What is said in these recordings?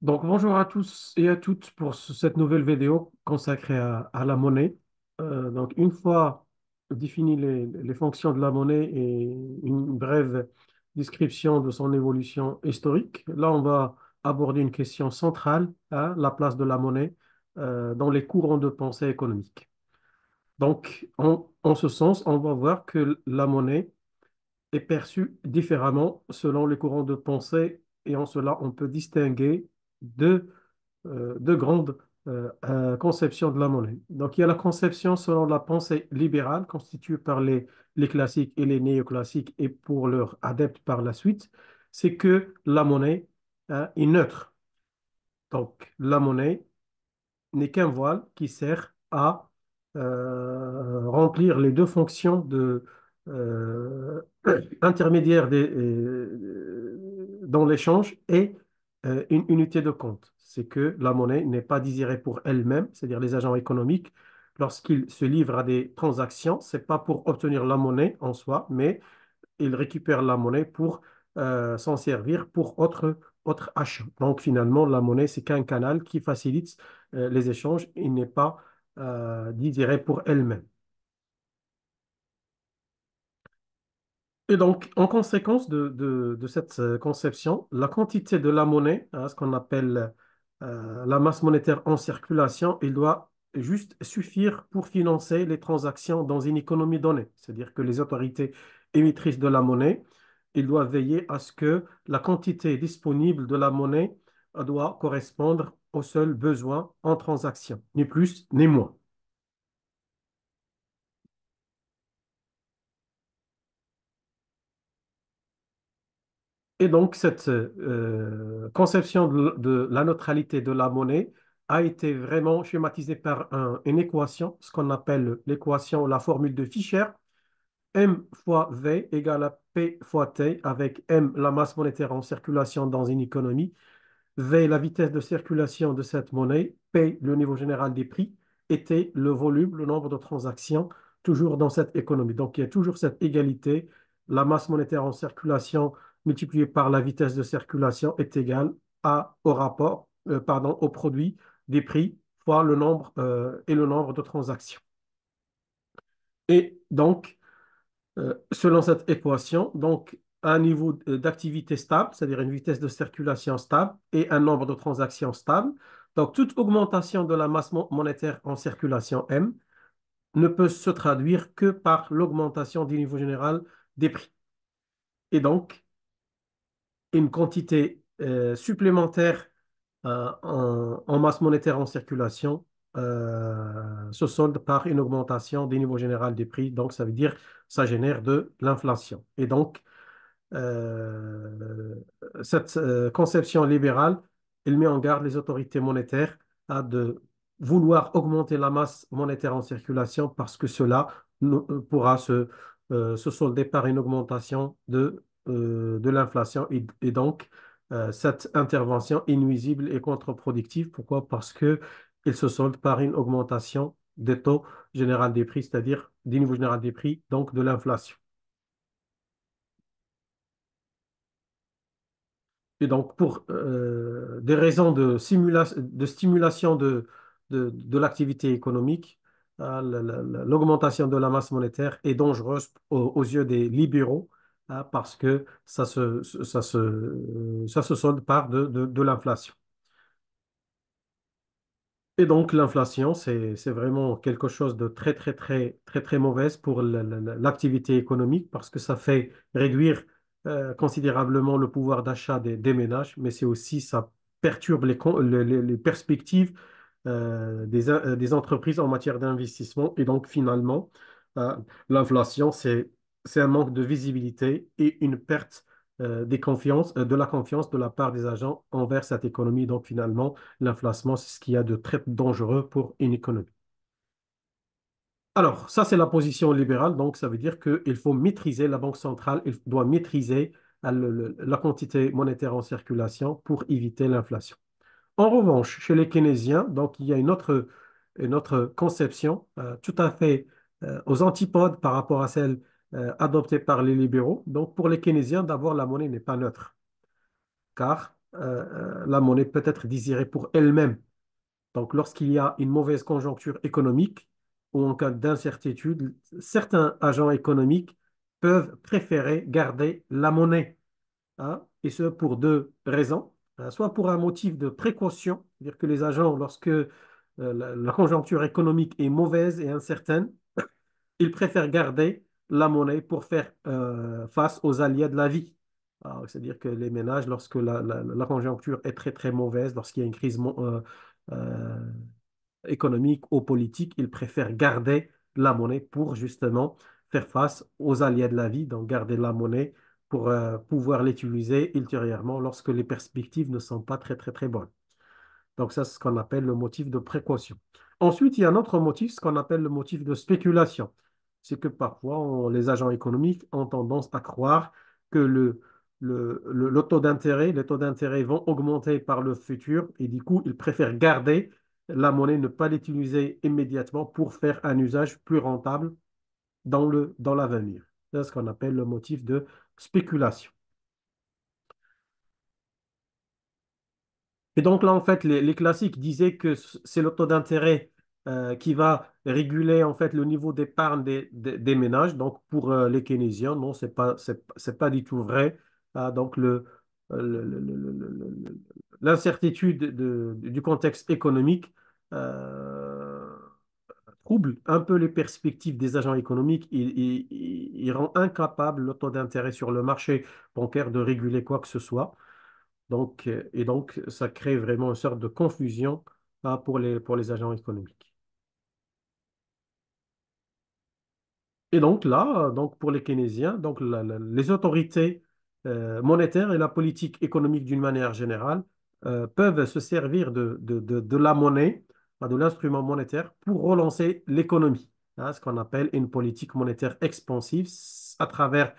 Donc, bonjour à tous et à toutes pour cette nouvelle vidéo consacrée à la monnaie. Donc, une fois définies les fonctions de la monnaie et une brève description de son évolution historique, là, on va aborder une question centrale, hein, la place de la monnaie dans les courants de pensée économique. Donc, en ce sens, on va voir que la monnaie est perçue différemment selon les courants de pensée et en cela, on peut distinguer deux grandes conceptions de la monnaie. Donc, il y a la conception selon la pensée libérale, constituée par les classiques et les néoclassiques, et pour leurs adeptes par la suite, c'est que la monnaie est neutre. Donc, la monnaie n'est qu'un voile qui sert à remplir les deux fonctions de intermédiaire dans l'échange et une unité de compte. C'est que la monnaie n'est pas désirée pour elle-même, c'est-à-dire les agents économiques, lorsqu'ils se livrent à des transactions, c'est pas pour obtenir la monnaie en soi, mais ils récupèrent la monnaie pour s'en servir pour autre achat. Donc finalement, la monnaie, c'est qu'un canal qui facilite les échanges. Il n'est pas désiré pour elle-même. Et donc, en conséquence de cette conception, la quantité de la monnaie, hein, ce qu'on appelle la masse monétaire en circulation, il doit juste suffire pour financer les transactions dans une économie donnée. C'est-à-dire que les autorités émettrices de la monnaie, ils doivent veiller à ce que la quantité disponible de la monnaie doit correspondre aux seuls besoins en transaction, ni plus ni moins. Et donc, cette conception de la neutralité de la monnaie a été vraiment schématisée par une équation, ce qu'on appelle l'équation, la formule de Fischer, M fois V égale à P fois T, avec M, la masse monétaire en circulation dans une économie, V, la vitesse de circulation de cette monnaie, P, le niveau général des prix, et T, le volume, le nombre de transactions, toujours dans cette économie. Donc, il y a toujours cette égalité. La masse monétaire en circulation multipliée par la vitesse de circulation est égale au rapport, pardon, au produit des prix fois le nombre et le nombre de transactions. Et donc, selon cette équation, donc un niveau d'activité stable, c'est-à-dire une vitesse de circulation stable et un nombre de transactions stable. Donc, toute augmentation de la masse monétaire en circulation M ne peut se traduire que par l'augmentation du niveau général des prix. Et donc, une quantité supplémentaire en masse monétaire en circulation se solde par une augmentation du niveau général des prix. Donc, ça veut dire ça génère de l'inflation. Et donc, euh, cette conception libérale, elle met en garde les autorités monétaires à de vouloir augmenter la masse monétaire en circulation parce que cela pourra se solder par une augmentation de l'inflation et donc cette intervention est nuisible et contre-productive. Pourquoi? Parce que il se solde par une augmentation des taux général des prix, c'est-à-dire du niveau général des prix, donc de l'inflation. Et donc, pour des raisons de stimulation de l'activité économique, l'augmentation de la masse monétaire est dangereuse aux yeux des libéraux, parce que ça se solde par de l'inflation. Et donc, l'inflation, c'est vraiment quelque chose de très, très, très, très, très mauvaise pour l'activité économique parce que ça fait réduire considérablement le pouvoir d'achat des ménages, mais c'est aussi, ça perturbe les perspectives des entreprises en matière d'investissement. Et donc, finalement, euh, l'inflation, c'est un manque de visibilité et une perte de la confiance de la part des agents envers cette économie. Donc, finalement, l'inflation, c'est ce qu'il y a de très dangereux pour une économie. Alors, ça, c'est la position libérale. Donc, ça veut dire qu'il faut maîtriser, la Banque centrale, il doit maîtriser la quantité monétaire en circulation pour éviter l'inflation. En revanche, chez les keynésiens, donc, il y a une autre conception tout à fait aux antipodes par rapport à celle adoptée par les libéraux. Donc, pour les keynésiens, d'abord, la monnaie n'est pas neutre, car la monnaie peut être désirée pour elle-même. Donc, lorsqu'il y a une mauvaise conjoncture économique ou en cas d'incertitude, certains agents économiques peuvent préférer garder la monnaie, hein, et ce pour deux raisons. Soit pour un motif de précaution, c'est-à-dire que les agents, lorsque la conjoncture économique est mauvaise et incertaine, ils préfèrent garder la monnaie pour faire face aux aléas de la vie. Alors, c'est-à-dire que les ménages, lorsque la conjoncture est très très mauvaise, lorsqu'il y a une crise euh, économique ou politique, ils préfèrent garder la monnaie pour justement faire face aux aléas de la vie, donc garder la monnaie pour pouvoir l'utiliser ultérieurement lorsque les perspectives ne sont pas très très très bonnes. Donc ça, c'est ce qu'on appelle le motif de précaution. Ensuite, il y a un autre motif, ce qu'on appelle le motif de spéculation. C'est que parfois, les agents économiques ont tendance à croire que le taux d'intérêt, les taux d'intérêt vont augmenter par le futur et du coup, ils préfèrent garder la monnaie, ne pas l'utiliser immédiatement pour faire un usage plus rentable dans l'avenir. C'est ce qu'on appelle le motif de spéculation. Et donc là, en fait, les classiques disaient que c'est le taux d'intérêt qui va réguler en fait le niveau d'épargne des ménages. Donc pour les keynésiens, non, c'est pas du tout vrai. Ah, donc l'incertitude du contexte économique euh, trouble un peu les perspectives des agents économiques. Il rend incapable le taux d'intérêt sur le marché bancaire de réguler quoi que ce soit. Donc, et donc, ça crée vraiment une sorte de confusion pour les agents économiques. Et donc là, donc pour les Keynésiens, donc les autorités monétaires et la politique économique d'une manière générale peuvent se servir de la monnaie, de l'instrument monétaire pour relancer l'économie, hein, ce qu'on appelle une politique monétaire expansive à travers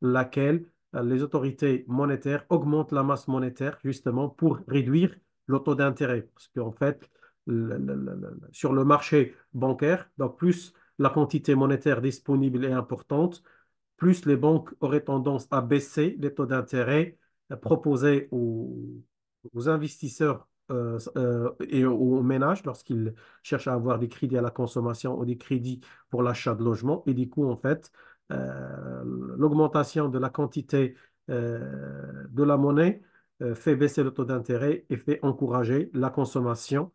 laquelle les autorités monétaires augmentent la masse monétaire justement pour réduire le taux d'intérêt. Parce qu'en fait, sur le marché bancaire, donc plus la quantité monétaire disponible est importante, plus les banques auraient tendance à baisser les taux d'intérêt proposés aux investisseurs et aux ménages lorsqu'ils cherchent à avoir des crédits à la consommation ou des crédits pour l'achat de logement. Et du coup, en fait, l'augmentation de la quantité de la monnaie fait baisser le taux d'intérêt et fait encourager la consommation,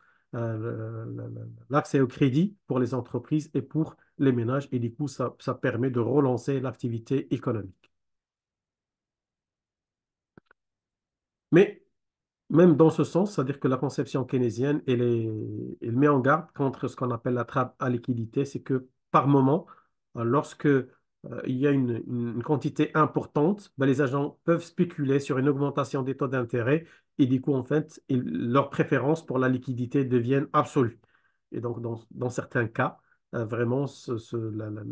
l'accès au crédit pour les entreprises et pour les ménages. Et du coup, ça permet de relancer l'activité économique. Mais même dans ce sens, c'est-à-dire que la conception keynésienne, elle met en garde contre ce qu'on appelle la trappe à liquidité, c'est que par moment, lorsque il y a une quantité importante, ben, les agents peuvent spéculer sur une augmentation des taux d'intérêt et du coup, en fait, leur préférence pour la liquidité deviennent absolue. Et donc, dans certains cas, vraiment,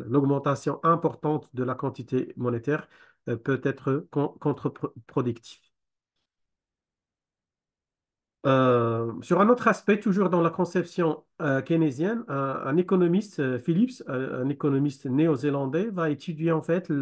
l'augmentation importante de la quantité monétaire peut être contre-productive. Sur un autre aspect, toujours dans la conception keynésienne, un économiste, Phillips, un économiste néo-zélandais, va étudier en fait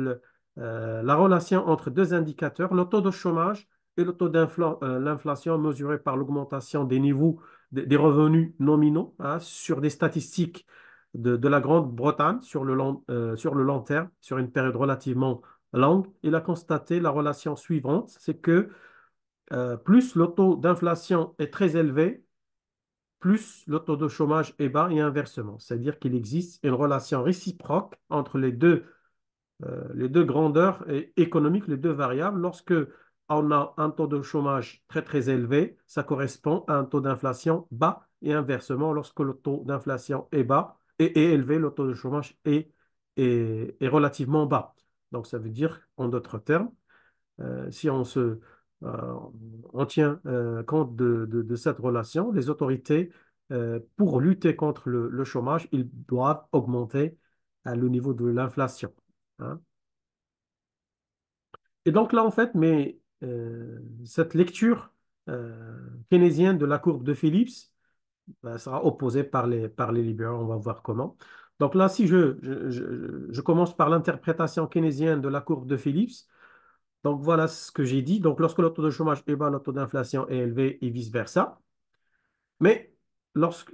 la relation entre deux indicateurs, le taux de chômage et le taux d'inflation mesuré par l'augmentation des niveaux des revenus nominaux, hein, sur des statistiques de la Grande-Bretagne sur le long terme, sur une période relativement longue. Il a constaté la relation suivante, c'est que plus le taux d'inflation est très élevé, plus le taux de chômage est bas et inversement. C'est-à-dire qu'il existe une relation réciproque entre les deux grandeurs économiques, les deux variables. Lorsque on a un taux de chômage très très élevé, ça correspond à un taux d'inflation bas et inversement, lorsque le taux d'inflation est bas et est élevé, le taux de chômage est relativement bas. Donc ça veut dire, en d'autres termes, si euh, on tient compte de cette relation, les autorités, pour lutter contre le chômage, ils doivent augmenter le niveau de l'inflation, hein. Et donc là, en fait, cette lecture keynésienne de la courbe de Phillips sera opposée par les libéraux. On va voir comment. Donc là, si je commence par l'interprétation keynésienne de la courbe de Phillips, Donc voilà ce que j'ai dit. Donc lorsque le taux de chômage est bas, le taux d'inflation est élevé et vice-versa. Mais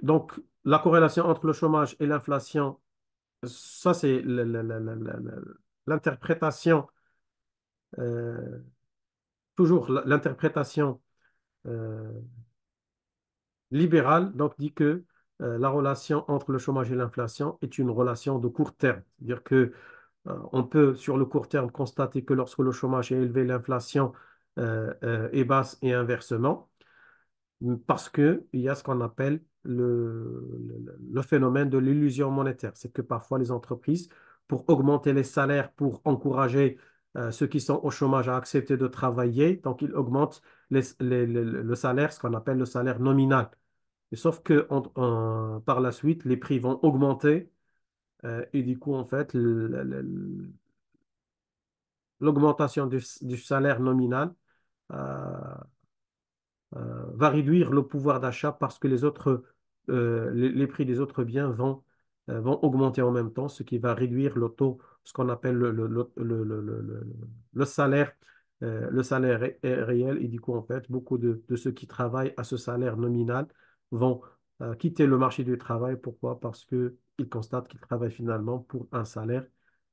donc la corrélation entre le chômage et l'inflation, ça c'est l'interprétation, euh, toujours l'interprétation euh, libérale, donc dit que la relation entre le chômage et l'inflation est une relation de court terme. C'est-à-dire que on peut, sur le court terme, constater que lorsque le chômage est élevé, l'inflation est basse et inversement, parce qu'il y a ce qu'on appelle le phénomène de l'illusion monétaire. C'est que parfois les entreprises, pour augmenter les salaires, pour encourager ceux qui sont au chômage à accepter de travailler, donc ils augmentent le salaire, ce qu'on appelle le salaire nominal. Et sauf que par la suite, les prix vont augmenter et du coup, en fait, l'augmentation du salaire nominal euh, va réduire le pouvoir d'achat parce que les prix des autres biens vont augmenter en même temps, ce qui va réduire le taux, ce qu'on appelle le salaire réel. Et du coup, en fait, beaucoup de ceux qui travaillent à ce salaire nominal vont quitter le marché du travail. Pourquoi? Parce qu'ils constatent qu'ils travaillent finalement pour un salaire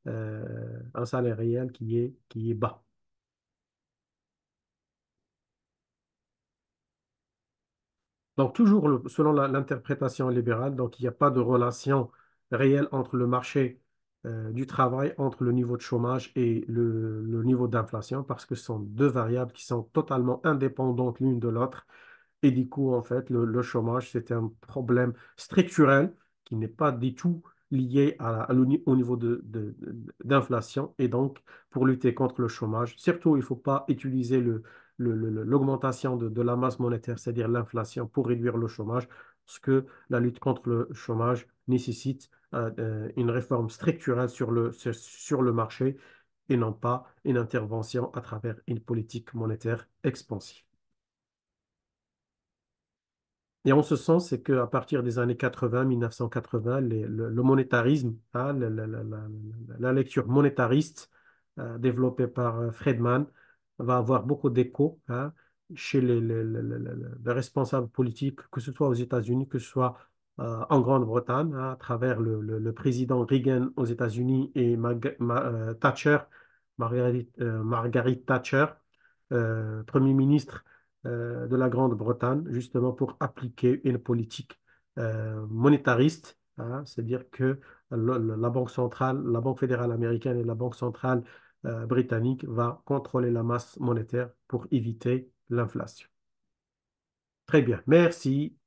réel qui est bas. Donc, toujours selon l'interprétation libérale, donc il n'y a pas de relation réelle entre le marché du travail, entre le niveau de chômage et le niveau d'inflation, parce que ce sont deux variables qui sont totalement indépendantes l'une de l'autre. Et du coup, en fait, le chômage, c'est un problème structurel qui n'est pas du tout lié au niveau d'inflation. Et donc, pour lutter contre le chômage, surtout, il ne faut pas utiliser l'augmentation de la masse monétaire, c'est-à-dire l'inflation, pour réduire le chômage, parce que la lutte contre le chômage nécessite une réforme structurelle sur le marché et non pas une intervention à travers une politique monétaire expansive. Et en ce sens, c'est qu'à partir des années 80, 1980, le monétarisme, hein, la lecture monétariste développée par Friedman va avoir beaucoup d'écho hein, chez les responsables politiques, que ce soit aux États-Unis, que ce soit en Grande-Bretagne, hein, à travers le président Reagan aux États-Unis et Thatcher, Margaret Thatcher, Premier ministre de la Grande-Bretagne, justement pour appliquer une politique monétariste, hein, c'est-à-dire que la Banque centrale, la Banque fédérale américaine et la Banque centrale britannique va contrôler la masse monétaire pour éviter l'inflation. Très bien, merci.